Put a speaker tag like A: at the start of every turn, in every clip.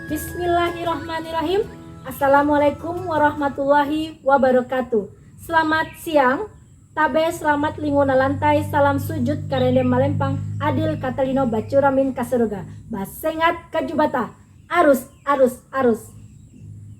A: Bismillahirrahmanirrahim. Assalamualaikum warahmatullahi wabarakatuh. Selamat siang. Tabe selamat linguna lantai. Salam sujud karende malempang. Adil Katalino bacuramin kaseruga. Basengat kajubata. Arus, arus, arus.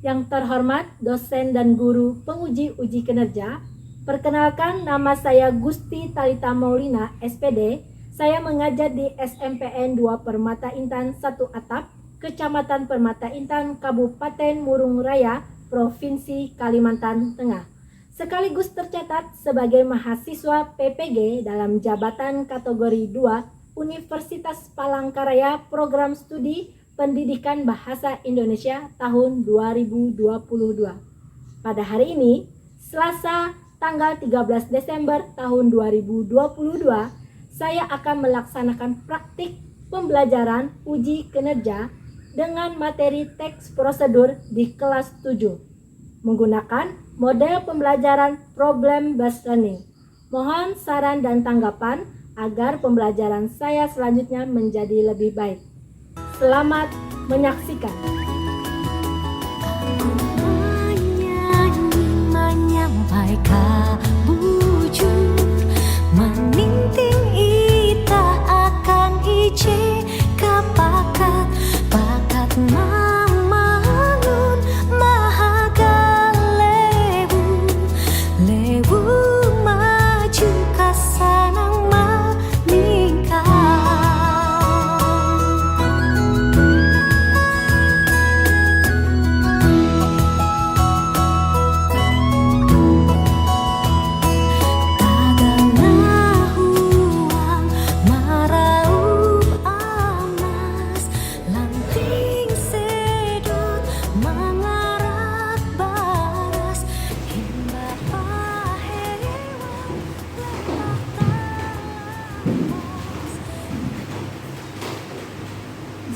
A: Yang terhormat dosen dan guru penguji uji kinerja. Perkenalkan, nama saya Gusti Talita Maulina, SPD. Saya mengajar di SMPN 2 Permata Intan 1 Atap, Kecamatan Permata Intan, Kabupaten Murung Raya, Provinsi Kalimantan Tengah. Sekaligus tercatat sebagai mahasiswa PPG dalam jabatan kategori 2 Universitas Palangkaraya Program Studi Pendidikan Bahasa Indonesia tahun 2022. Pada hari ini, Selasa tanggal 13 Desember tahun 2022, saya akan melaksanakan praktik pembelajaran uji kinerja dengan materi teks prosedur di kelas 7 menggunakan model pembelajaran problem based learning. Mohon saran dan tanggapan agar pembelajaran saya selanjutnya menjadi lebih baik. Selamat menyaksikan.
B: Menyampaikan bujur meninting ita akan ije kapakat bakat mamalun mahaga lewu maju kasanang maningkang.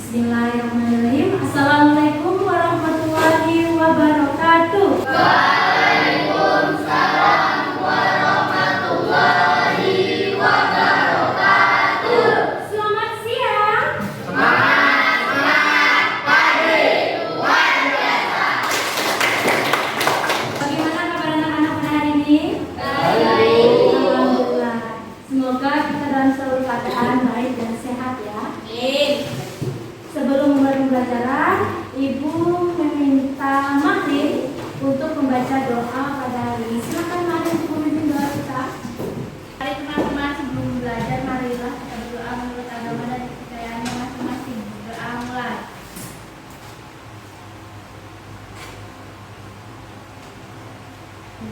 A: Bismillahirrahmanirrahim. Assalamualaikum warahmatullahi wabarakatuh. Waalaikumsalam warahmatullahi wabarakatuh. Selamat siang. Semangat pagi, luar biasa. Bagaimana kabar anak-anak pada hari ini? Baik. Alhamdulillah. Semoga kita dalam selalu keadaan baik dan sehat ya. Amin. Sebelum mulai pembelajaran, Ibu meminta Mahlin untuk membaca doa pada hari ini. Silakan Mahlin untuk memimpin doa kita. Mari teman-teman, sebelum belajar, marilah kita berdoa menurut agama dan kepercayaannya masing-masing. Doa mulai.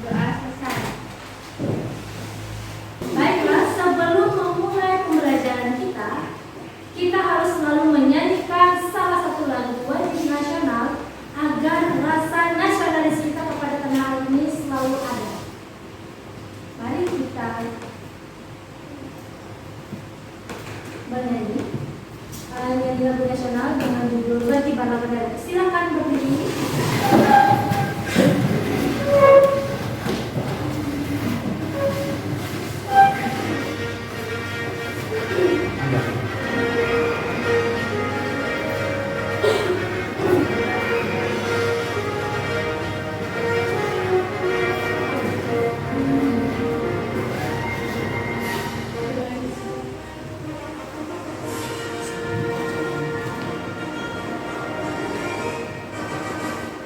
A: Doa selesai. Baiklah, sebelum memulai pembelajaran kita harus selalu menyanyikan salah satu lagu wajib nasional agar rasa nasionalis kita kepada tanah air ini selalu ada. Mari kita bernyanyi nyanyi lagu nasional dengan judul Berkibarlah Bendera. Silakan berdiri.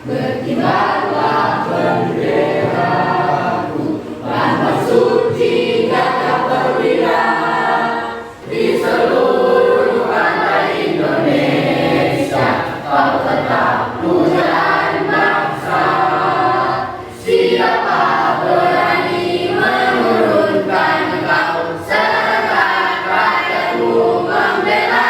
C: Berkibarlah benderaku, tanpa suci gagah perwira di seluruh pantai Indonesia. Kau tetap pujaan bangsa. Siapa berani menurunkan engkau, serta rakyatmu membela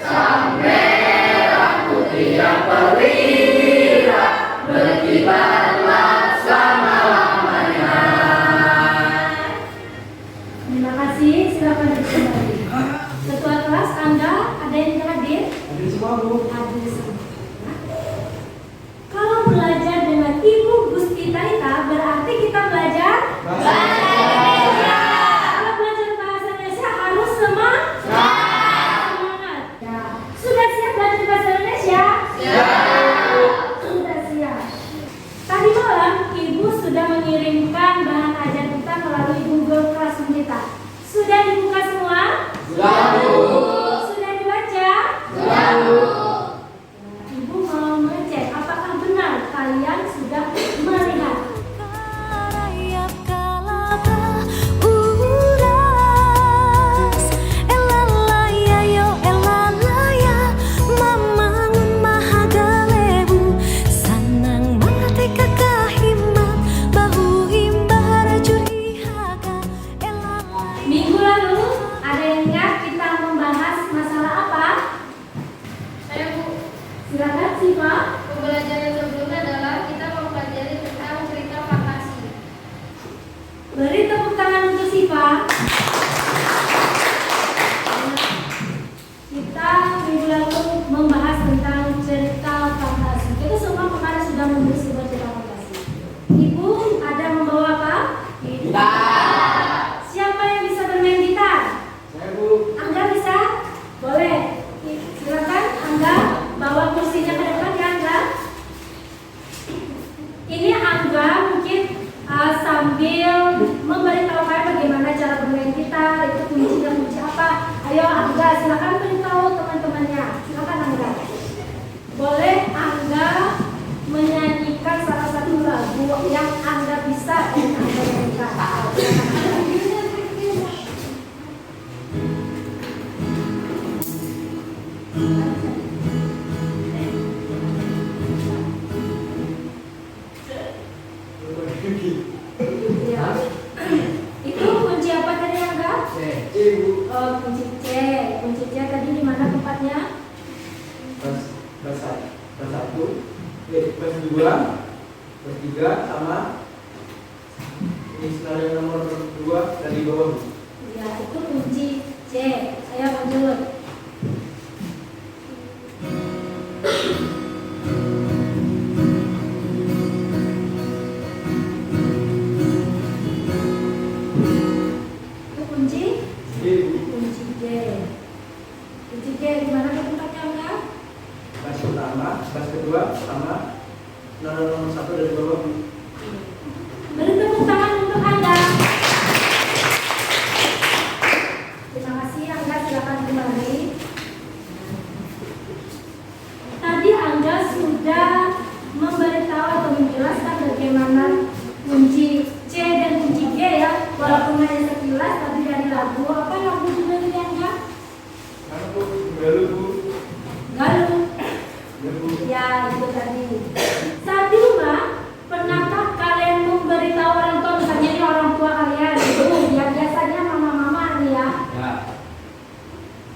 C: sang merah putih yang perwira. Berkibarlah selama-lamanya.
A: Terima kasih, silakan duduk kembali. Ketua kelas, Anda ada yang hadir?
D: Hadir semua, Bu.
A: Hadir semua. Kalau belajar dengan Ibu Gusti Talita, berarti kita belajar bahasa Indonesia. Kalau belajar bahasa Indonesia harus semangat. Ya. Sudah siap belajar bahasa Indonesia? Sudah siap. Tadi malam Ibu sudah mengirimkan bahan ajar kita melalui Google Classroom kita. Sudah dibuka semua? Sudah dibaca? Ibu mau ngecek apakah benar kalian sudah melihat.
B: Karayap kalaba uras elalaya yo elalaya mamangun mahagalebu sanang mati kakahimat bahu imbara jurihaga elalaya.
A: Minggu lalu ada yang ingat kita membahas masalah apa?
D: Saya Bu,
A: Silakan Siva.
D: pembelajaran sebelumnya adalah kita mempelajari tentang cerita Fakasi.
A: Beri tepuk tangan untuk Siva. Kita minggu lalu membahas tentang cerita fantasi. Kita semua kemarin sudah memberi sebuah cerita fantasi. Ibu ada membawa apa? Siapa yang bisa bermain gitar? Angga bisa? Boleh. Silakan Angga bawa kursinya ke depan ya Angga. Ini Angga mungkin sambil memberitahu kalian bagaimana cara bermain gitar, itu kuncinya kunci apa. Ayo Angga silakan beritahu teman-temannya. Silakan Angga. Boleh Angga menyanyikan salah satu lagu yang Angga bisa dan Angga nyanyikan. Ya. Itu kunci apa tadi Angga? Oh, kunci C. Kunci C tadi di mana tempatnya?
E: Kelas 2, kelas 3 sama ini senario nomor 2 dari bawah.
A: Ya, itu kunci C. Saya lanjut. Itu kunci kunci D. Kunci D di mana tempatnya Angga?
E: Kelas pertama, kelas kedua sama senario nomor 1 dari bawah.
A: Beri tepuk tangan untuk Angga. Terima kasih Angga, silakan kembali. Tadi Angga sudah memberitahu atau menjelaskan bagaimana kunci C dan kunci G ya, walaupun hanya sekilas tapi dari lagu apa lagu judulnya ini Angga? Galuh. Ya itu tadi. Saat di rumah pernahkah kalian memberitahu orang tua, misalnya ini orang tua kalian, ya biasanya mama-mama nih ya.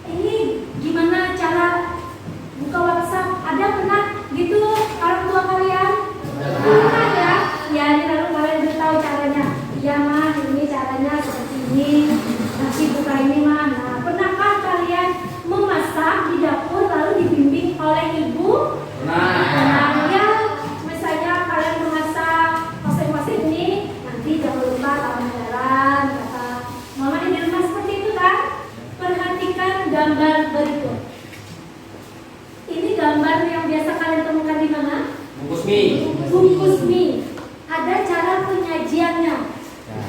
A: Ini gimana cara buka WhatsApp? Ada pernah gitu orang tua kalian? Pernah ya? Ya ini lalu kalian beritahu caranya. Iya mah ini caranya seperti ini. Nanti buka ini mah. Nah, pernahkah kalian memasak di dapur lalu dibimbing oleh ibu? Nah, ya misalnya kalian memasak masing-masing ini, nanti jangan lupa tambah garam, kata mama di rumah seperti itu kan? Perhatikan gambar berikut. Ini gambar yang biasa kalian temukan di mana? Bungkus mie. Ada cara penyajiannya.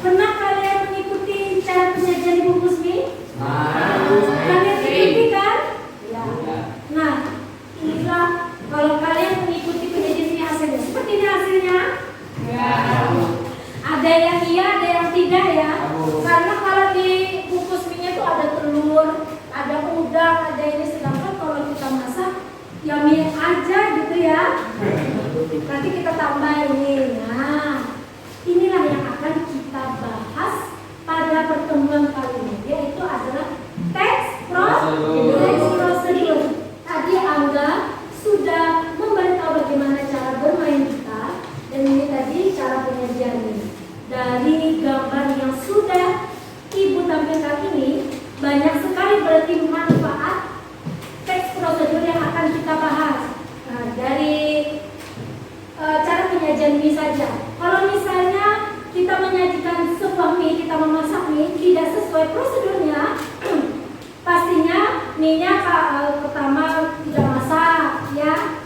A: Pernah kalian mengikuti cara penyajian di bungkus mie? Kalian ikuti kan? Ya. Nah, inilah kalau kalian mengikuti penyajian ini hasilnya. Seperti ini hasilnya. Ada yang iya, ada yang tidak ya. Karena kalau di bungkus mie itu ada telur, ada udang, ada ini. Sedangkan kalau kita masak ya mie aja gitu ya. Nanti kita tambah ini. Nah, inilah yang akan kita bahas pada pertemuan kali ini, yaitu adalah teks prosedur. Tadi Angga sudah memberitahu bagaimana cara bermain gitar, dan ini tadi cara penyajiannya. Dari gambar yang sudah Ibu tampilkan ini, banyak sekali berarti manfaat teks prosedur yang akan kita bahas. Nah, dari cara penyajian mie saja. Kalau misalnya kita menyajikan sebuah mie, kita memasak mie tidak sesuai prosedurnya, pastinya mie-nya pertama tidak masak ya.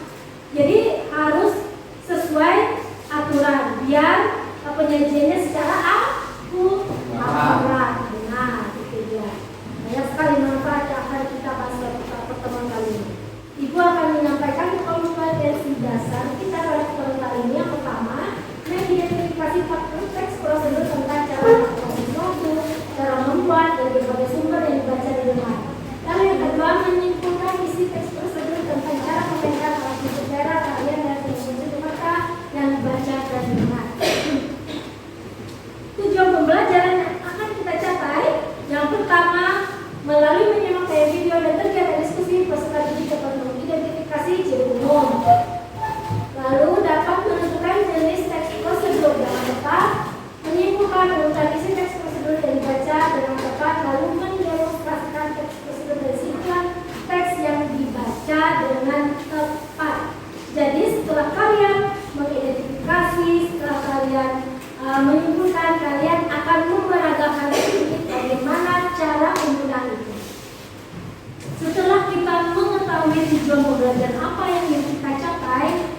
A: pembelajaran apa yang ingin kita capai,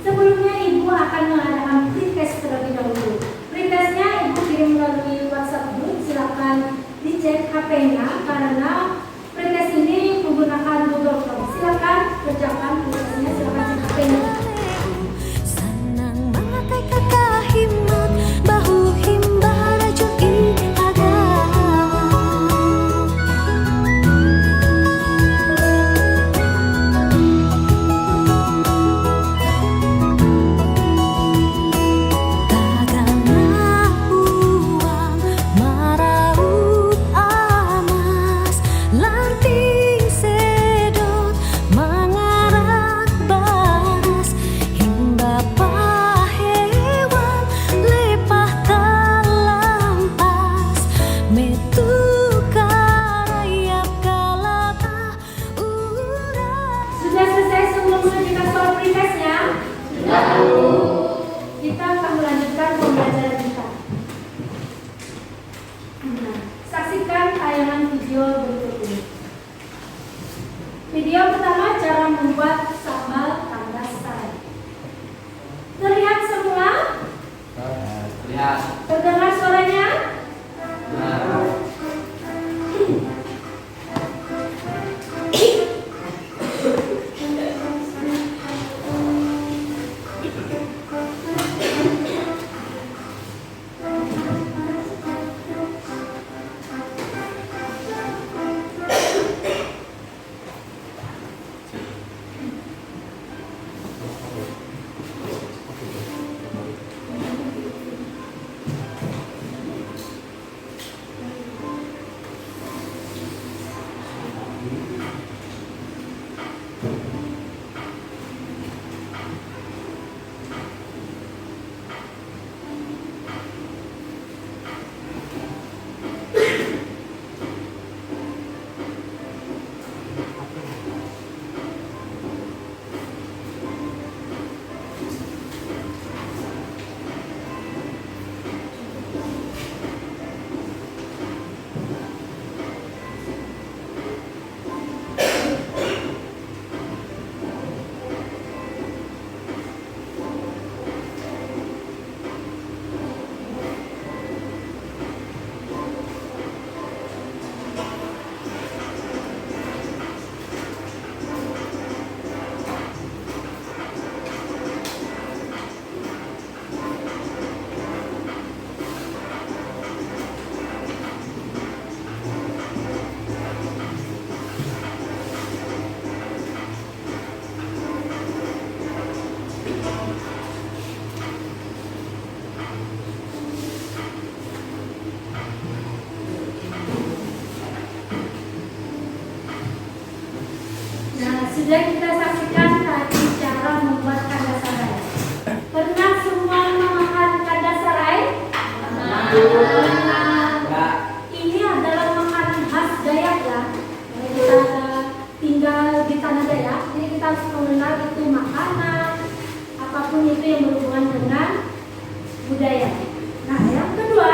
A: sebelumnya Ibu akan mengadakan pretest terlebih dahulu. Pretestnya Ibu kirim melalui WhatsApp group, silakan dicek HP-nya karena pretest ini menggunakan Google Form. Silakan kerjakan pretestnya, silakan cek HP-nya.
B: Sanang mangatay kakahimat bahu himbara jud iaga. Tagal na uang maraut amas lanting sedot mangarak baras hingga pahewan lepah talampas metu karayap kalata urang.
A: Sudah selesai sebelum menunjukkan soal pretestnya? Kita akan melanjutkan pembelajaran kita. Nah, saksikan tayangan video berikut ini. Video pertama, cara membuat sambal kandas sarai. Terlihat semua?
E: Lihat.
A: Terdengar suaranya? Nah, sudah kita saksikan tadi cara membuat kandas sarai. Pernah semua memakan kandas sarai? Pernah. Ini adalah makanan khas Dayak ya. Kalau kita tinggal di tanah Dayak, jadi kita harus mengenal itu makanan, apapun itu yang berhubungan dengan budaya. Nah, yang kedua,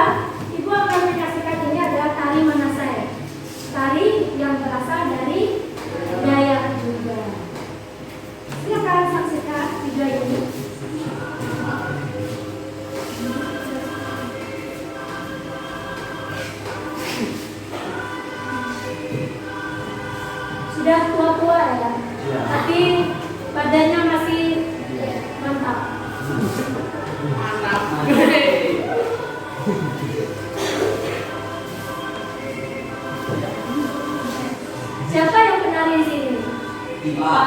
A: Ibu akan menyaksikan ini adalah tari Manasai. Tari yang berasal dari Dayak juga. Silakan saksikan video ini. Sudah tua-tua ya, tapi badannya masih mantap. Siapa yang penari di sini? Siapa?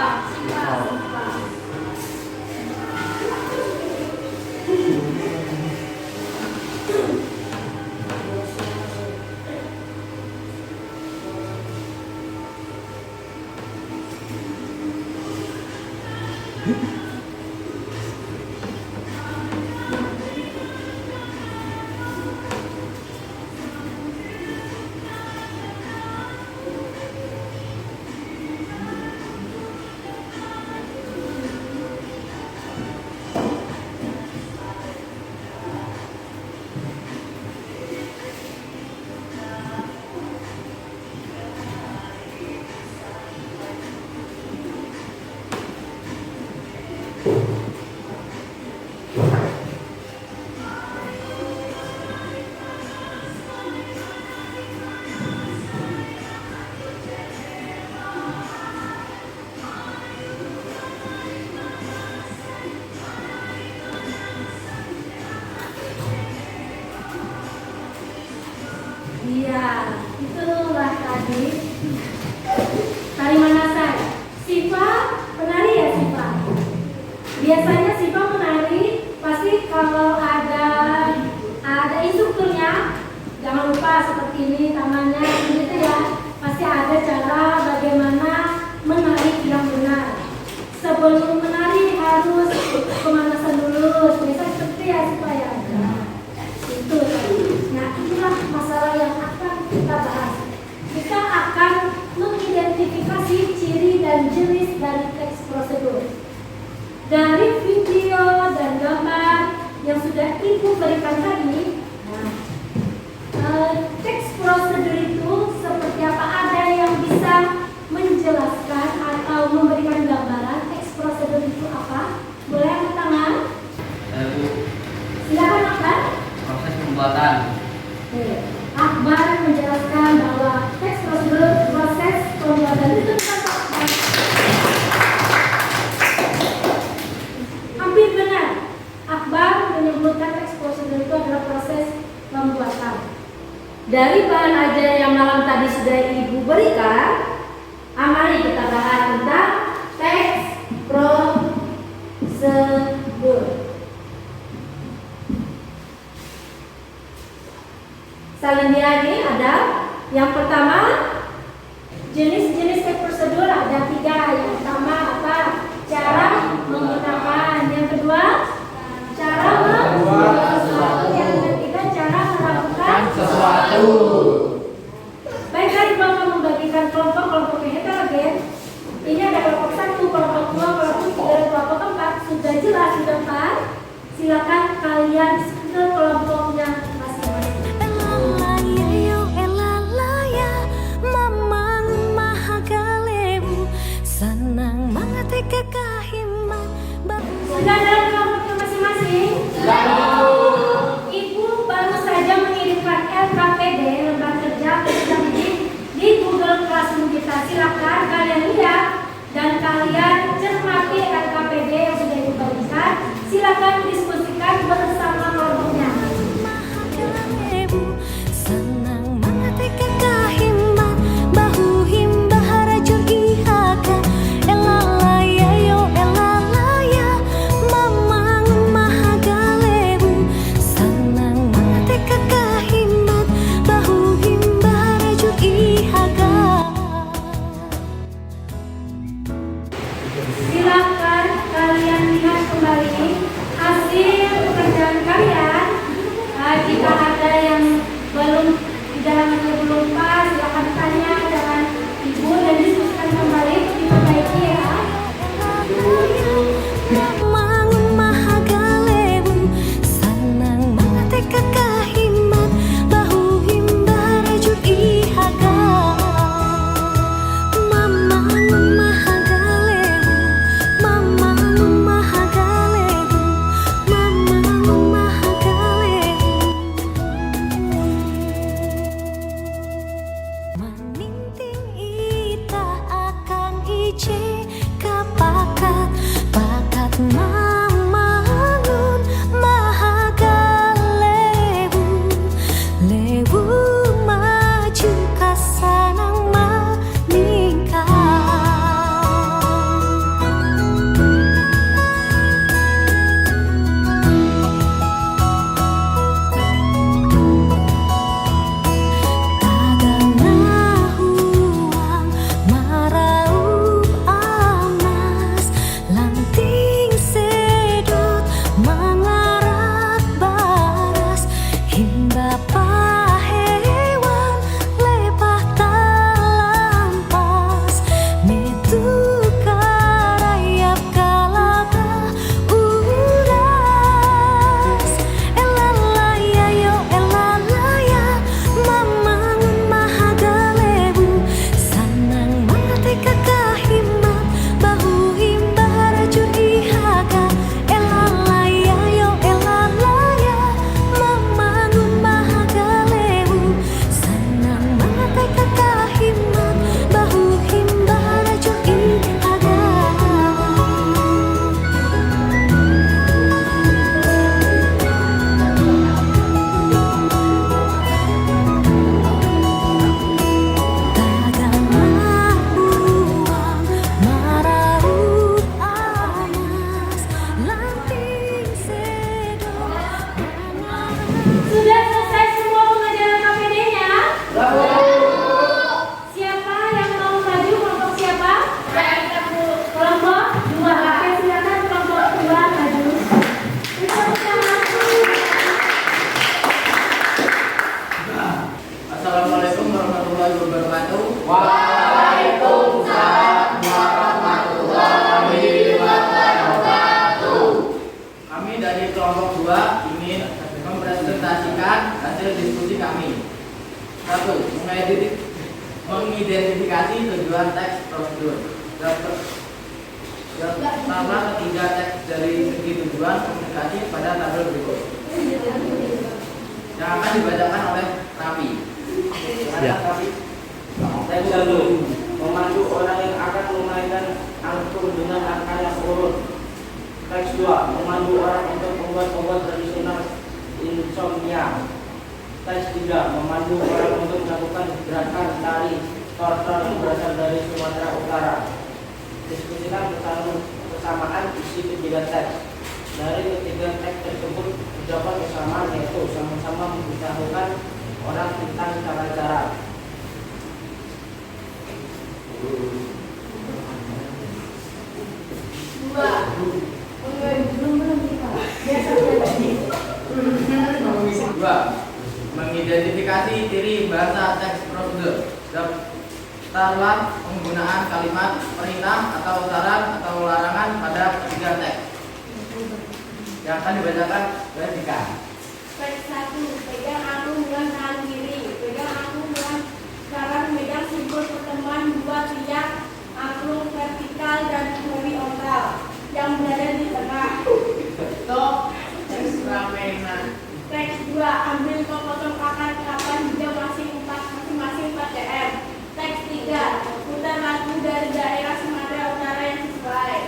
A: biasanya Siva menari pasti kalau ada instrukturnya, jangan lupa seperti ini tangannya gitu ya. Pasti ada cara bagaimana menari yang benar. Sebelum menari harus pemanasan dulu, biasa seperti ya supaya itu. Nah inilah masalah yang akan kita bahas. Kita akan mengidentifikasi ciri dan jenis dari teks prosedur. Dari video dan gambar yang sudah Ibu berikan tadi, teks prosedur itu seperti apa? Ada yang bisa menjelaskan atau memberikan gambaran teks prosedur itu apa? Boleh angkat tangan?
C: Bu,
A: Silakan Akbar.
C: proses pembuatan.
A: Akbar menjelaskan bahwa teks prosedur proses pembuatan itu tentang apa? Hampir benar. Akbar menyebutkan teks prosedur itu adalah proses pembuatan. Dari bahan ajar yang malam tadi sudah Ibu berikan, mari kita bahas tentang teks prosedur. Selanjutnya ini ada yang pertama, jenis-jenis teks prosedur ada 3. Yang pertama apa? Cara menggunakan. Yang kedua, cara membuat sesuatu. Yang ketiga, cara melakukan
C: Sesuatu.
A: Baik, hari Bapak membagikan kelompok-kelompok heterogen. Ini ada kelompok 1, kelompok 2, kelompok 3, dan kelompok 4. Sudah jelas di depan. Silakan kalian ke kelompoknya masing-masing.
B: Elalayayo elalaya mamang mahagalebu sanang mangate kekahiman
A: Sudah dalam kelompoknya masing-masing? Ibu baru saja mengirimkan LKPD, lembar kerja peserta didik, di Google Classroom kita. Silakan kalian lihat dan kalian cermati LKPD yang sudah Ibu bagikan. Silakan diskusikan bersama kelompoknya.
B: mahagalebu sanang mangate kekahiman bahu himba harajur ihaka elalayayo elalaya mamang mahagalebu sanang mangate kekahiman bahu himba harajur ihaka.
C: Mengidentifikasi tujuan teks prosedur. Yang pertama, ketiga teks dari segi tujuan komunikasi pada tabel berikut. Yang akan dibacakan oleh Raffi.
E: Raffi. Teks 1. Memandu orang yang akan memainkan angklung dengan angka yang urut. Teks 2. Memandu orang untuk membuat obat tradisional insomnia. Teks 3. Memandu orang untuk melakukan gerakan tari tortor yang berasal dari Sumatera Utara. Diskusikan kesamaan isi ketiga teks. Dari ketiga teks tersebut terdapat kesamaan, yaitu sama-sama memberitahukan orang tentang cara-cara.
C: Dua, mengidentifikasi ciri bahasa teks prosedur. Daftarlah penggunaan kalimat perintah atau saran atau larangan pada ketiga teks. Yang akan dibacakan oleh Dika.
D: Teks 1. Pegang angklung dengan tangan kiri. Pegang angklung dengan cara memegang simpul pertemuan dua tiang angklung vertikal dan horizontal yang berada di tengah. Teks 2. Ambil potong akar kapan hingga masing-masing 4 cm. Teks 3. Putar lagu dari daerah Sumatera Utara yang sesuai.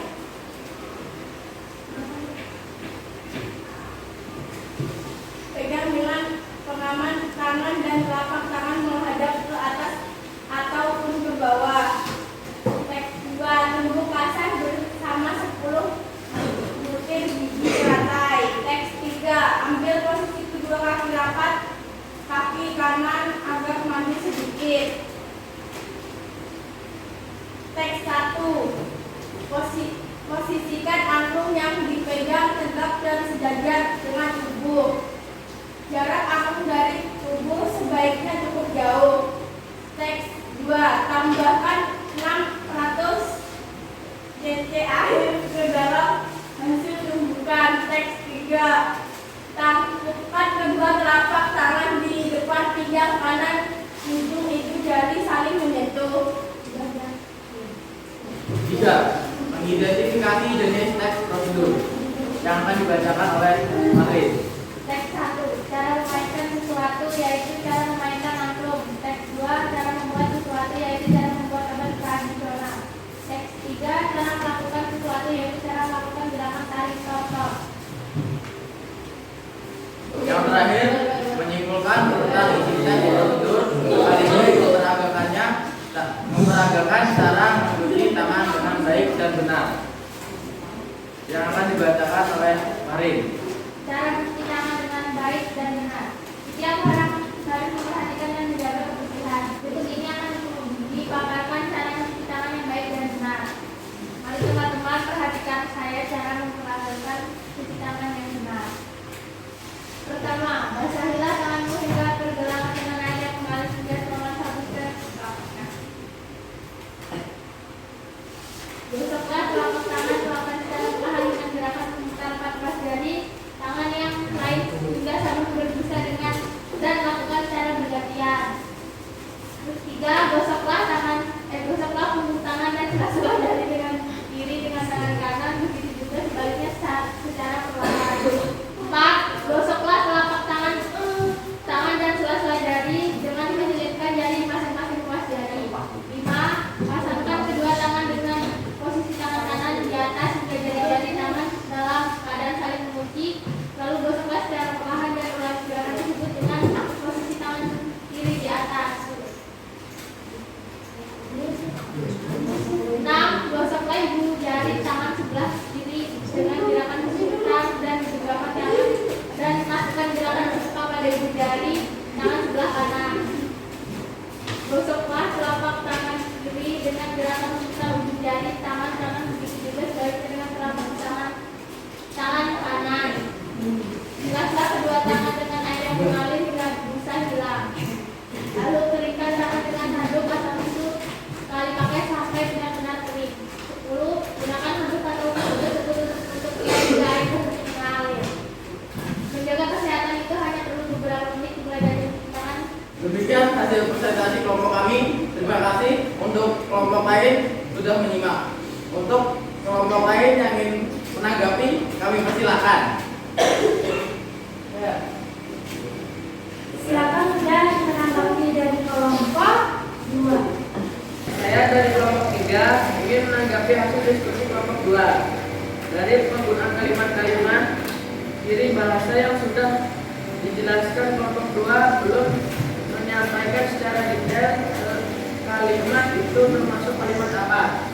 D: Pegang dengan pengaman tangan dan telapak tangan menghadap ke atas ataupun ke bawah. Teks 2. Tumbuk kasar bersama 10 butir biji teratai. Teks 3. Ambil posisi kedua kaki rapat, kaki kanan agak maju sedikit. Teks 1. Posisikan angklung yang dipegang tegak dan sejajar dengan tubuh. Jarak angklung dari tubuh sebaiknya cukup jauh. Teks 2. Tambahkan 600 cc air ke dalam hasil tumbukan. Teks 3. Tampukkan kedua telapak tangan di depan pinggang kanan, ujung itu jari saling menyentuh.
C: 3. Mengidentifikasi jenis teks prosedur. Yang akan dibacakan oleh Mahrin.
D: Teks 1. Cara memainkan sesuatu, yaitu cara memainkan angklung. Teks 2. Cara membuat sesuatu, yaitu cara membuat obat tradisional. Teks 3. Cara melakukan sesuatu, yaitu cara melakukan gerakan tarik tortor.
C: Yang terakhir, menyimpulkan urutan isi teks prosedur sekaligus memperagakan cara mencuci tangan dengan baik dan benar. Yang akan dibacakan oleh Marin.
D: Cara mencuci tangan dengan baik dan benar. Setiap orang harus memperhatikan dan menjaga kebersihan. Berikut ini akan dipaparkan cara mencuci tangan yang baik dan benar. Mari teman-teman perhatikan saya cara memperagakan cuci tangan yang benar. Pertama, basahilah tanganmu hingga tergelang dengan air yang mengalir hingga selama 1 jam. Gosoklah telapak tangan secara perlahan dengan gerakan memutar 14 jari tangan yang lain hingga sabun berbusa dan lakukan secara bergantian. Terus 3, gosoklah punggung tangan dan basuhlah dari dengan kiri dengan tangan kanan, begitu juga sebaliknya secara perlahan. 4, gosoklah telapak tangan
C: lain yang ingin menanggapi, kami persilakan.
A: Silakan sudah menanggapi dari kelompok 2.
F: Saya dari kelompok 3 ingin menanggapi hasil diskusi kelompok 2. Dari penggunaan kalimat-kalimat ciri bahasa yang sudah dijelaskan kelompok 2 belum menyampaikan secara detail kalimat itu termasuk kalimat apa.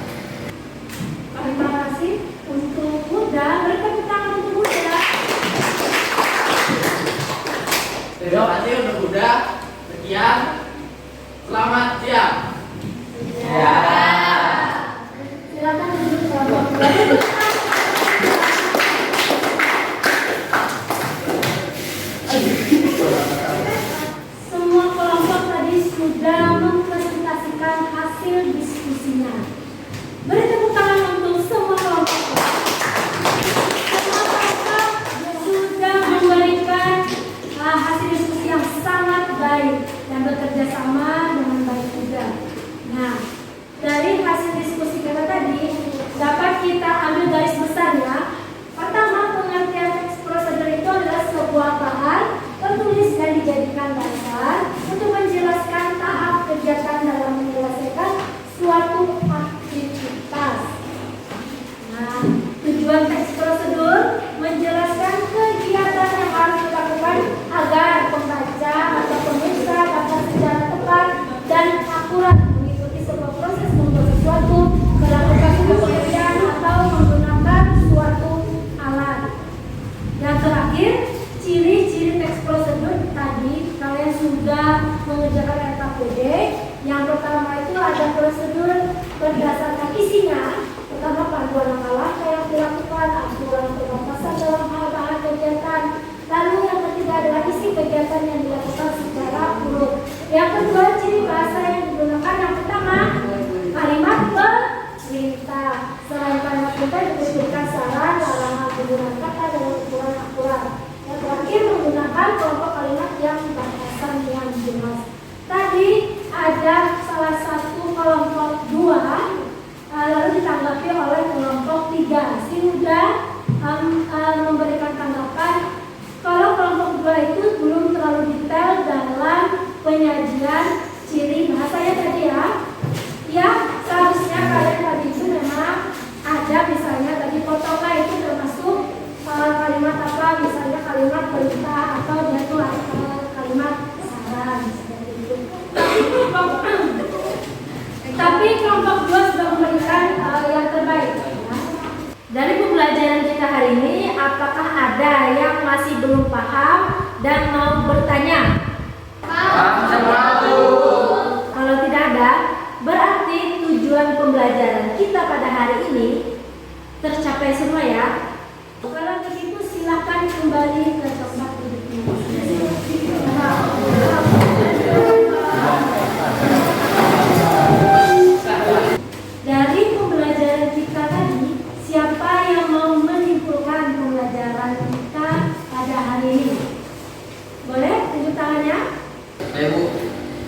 A: Terima kasih untuk Buddha. Beri tepuk tangan untuk Buddha.
C: Terima kasih untuk Buddha. Sekian. Selamat siang.
A: Silakan duduk kelompok 2. Semua kelompok tadi sudah mempresentasikan hasil diskusinya. Beri tepuk tangan untuk semua kelompok. Semua kelompok sudah memberikan hasil diskusi yang sangat baik dan bekerja sama dengan baik juga. Nah, dari hasil diskusi kita tadi dapat kita ambil garis besarnya. Pertama, pengertian teks prosedur itu adalah sebuah bahan tertulis dan dijadikan dasar untuk menjelaskan tahap kegiatan dalam menyelesaikan suatu aktivitas. Nah, tujuan teks prosedur menjelaskan kegiatan yang harus dilakukan agar pembaca atau pemirsa dapat secara tepat dan akurat mengikuti sebuah proses membuat sesuatu, melakukan pekerjaan atau menggunakan suatu alat. Yang terakhir, ciri-ciri teks prosedur tadi kalian sudah mengerjakan RKPD. Yang pertama itu ada prosedur berdasarkan isinya. Pertama, panduan langkah-langkah yang dilakukan, aturan pembatasan dalam hal bahan kegiatan. Lalu yang ketiga adalah isi kegiatan yang dilakukan secara urut. Yang kedua, ciri bahasa yang digunakan. Yang pertama, kalimat perintah. Selain kalimat perintah juga diberikan saran, larangan penggunaan kata dengan ukuran akurat. Yang terakhir, menggunakan kelompok kalimat yang batasan yang jelas. Tadi ada salah satu kelompok 2 lalu ditanggapi oleh kelompok 3. Sudah memberikan tanggapan kalau kelompok 2 itu belum terlalu detail dalam penyajian ciri bahasanya tadi ya. Ya, seharusnya kalian tadi itu memang ada misalnya tadi potonglah itu termasuk kalimat apa, misalnya kalimat perintah atau dia itu kalimat saran seperti itu. Tapi kelompok 2 sudah memberikan yang terbaik. Dari pembelajaran kita hari ini, apakah ada yang masih belum paham dan mau bertanya? Kalau tidak ada, berarti tujuan pembelajaran kita pada hari ini tercapai semua ya. Kalau begitu silakan kembali ke tempat duduknya. Dari pembelajaran kita tadi, siapa yang mau menyimpulkan pembelajaran kita pada hari ini? Boleh tunjuk tangannya?
C: Saya Bu,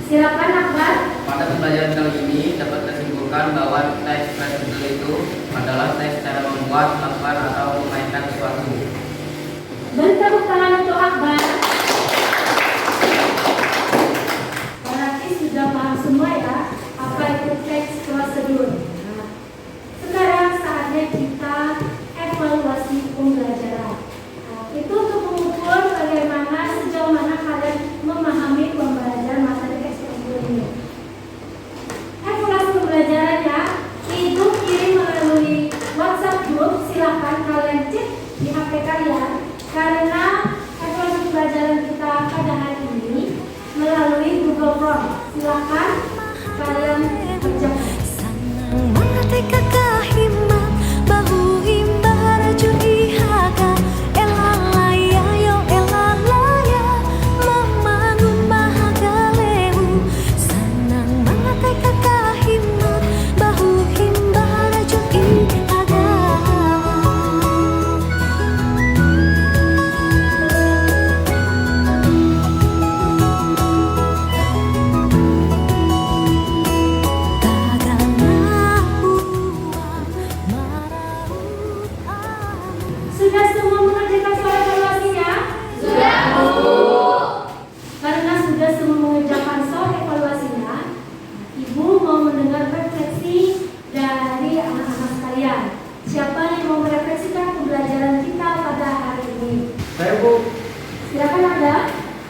A: Silakan Akbar.
C: pada pembelajaran kali ini dapat disimpulkan bahwa teks prosedur itu adalah teks cara membuat, melakukan atau memainkan sesuatu.
A: Beri tepuk tangan untuk Akbar. Berarti sudah paham semua ya apa itu teks prosedur. Nah, sekarang saatnya kita evaluasi pembelajaran. Nah, itu untuk mengukur bagaimana sejauh mana kalian memahami pembelajaran materi teks prosedur ini. Evaluasi pembelajarannya Ibu kirim melalui WhatsApp group. Silahkan kalian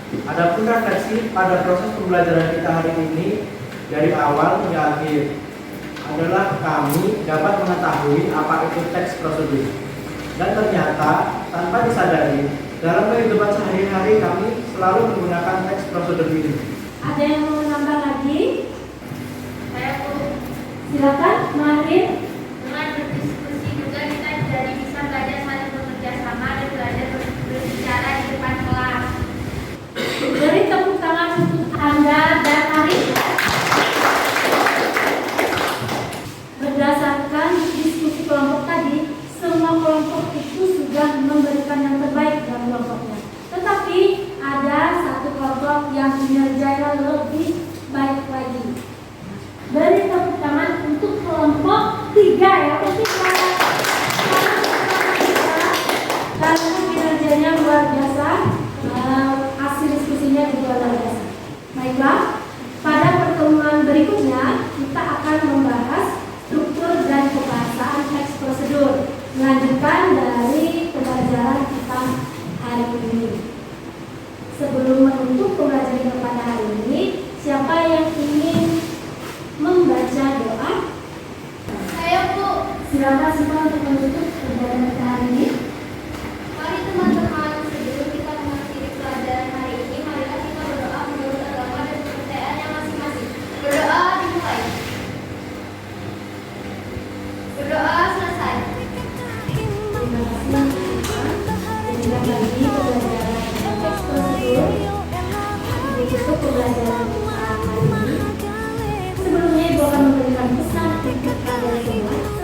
G: Adapun refleksi pada proses pembelajaran kita hari ini dari awal hingga akhir adalah kami dapat mengetahui apa itu teks prosedur. Dan ternyata tanpa disadari dalam kehidupan sehari-hari kami selalu menggunakan teks prosedur ini.
A: Ada yang mau nambah lagi?
D: Saya Bu,
A: Silakan, Marin.
D: dengan berdiskusi juga kita jadi bisa belajar saling bekerja sama dan belajar berbicara di depan kelas.
A: Beri tepuk tangan untuk Anda dan Arisa. Berdasarkan diskusi kelompok tadi, semua kelompok itu sudah memberikan yang terbaik dalam kelompoknya. Tetapi ada satu kelompok yang kinerjanya lebih baik lagi. Beri tepuk tangan untuk kelompok 3 ya, untuk karena kinerjanya luar biasa, hasil diskusinya juga luar biasa. Baiklah, pada pertemuan berikutnya kita akan membahas struktur dan pembahasan teks prosedur, melanjutkan dari pembelajaran kita hari ini. Sebelum menutup pembelajaran kita pada hari ini, siapa yang ingin membaca doa?
D: Saya Bu,
A: Silakan semua untuk menutup pembelajaran kita hari ini.
D: mari teman-teman, sebelum kita mengakhiri pelajaran hari ini, marilah kita berdoa menurut agama dan kepercayaannya masing-masing. Berdoa dimulai. Berdoa selesai.
A: Terima kasih. Terima kasih pembelajaran teks prosedur. Ditutup pembelajaran kita hari ini. Sebelumnya Ibu akan memberikan pesan untuk kalian semua.